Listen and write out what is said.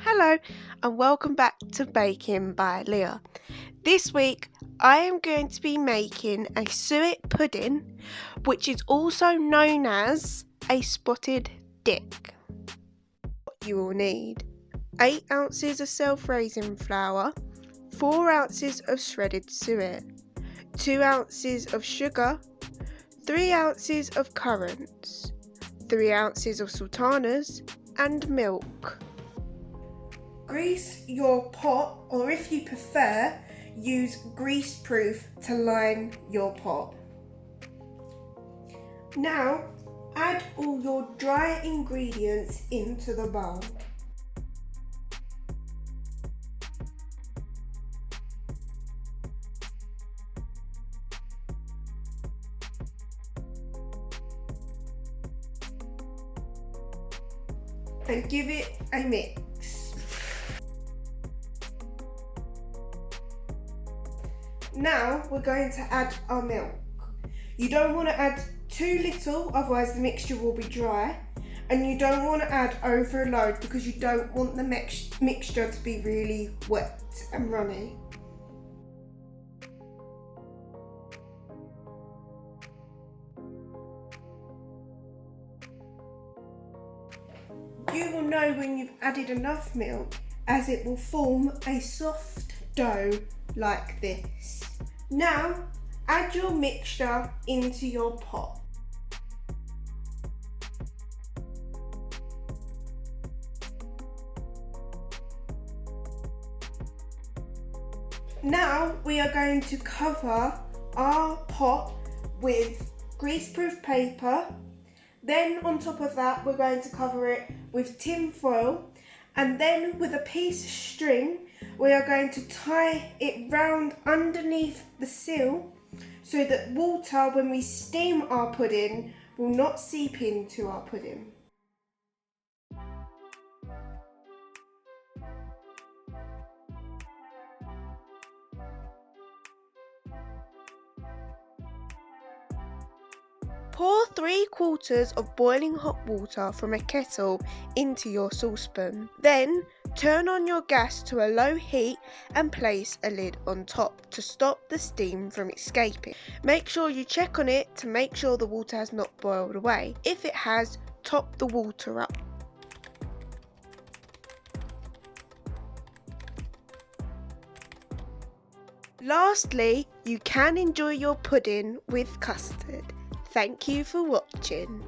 Hello and welcome back to Baking by Leah. This week I am going to be making a suet pudding, which is also known as a spotted dick. What you will need: 8 ounces of self-raising flour, 4 ounces of shredded suet, 2 ounces of sugar, 3 ounces of currants, 3 ounces of sultanas and milk. Grease your pot, or if you prefer, use grease-proof to line your pot. Now, add all your dry ingredients into the bowl. And give it a mix. Now we're going to add our milk. You don't want to add too little, otherwise the mixture will be dry, and you don't want to add overload because you don't want the mixture to be really wet and runny. You will know when you've added enough milk, as it will form a soft dough like this. Now add your mixture into your pot. Now we are going to cover our pot with greaseproof paper. Then on top of that we're going to cover it with tin foil, and then with a piece of string we are going to tie it round underneath the sill so that water, when we steam our pudding, will not seep into our pudding. Pour 3/4 of boiling hot water from a kettle into your saucepan. Then turn on your gas to a low heat and place a lid on top to stop the steam from escaping. Make sure you check on it to make sure the water has not boiled away. If it has, top the water up. Lastly, you can enjoy your pudding with custard. Thank you for watching.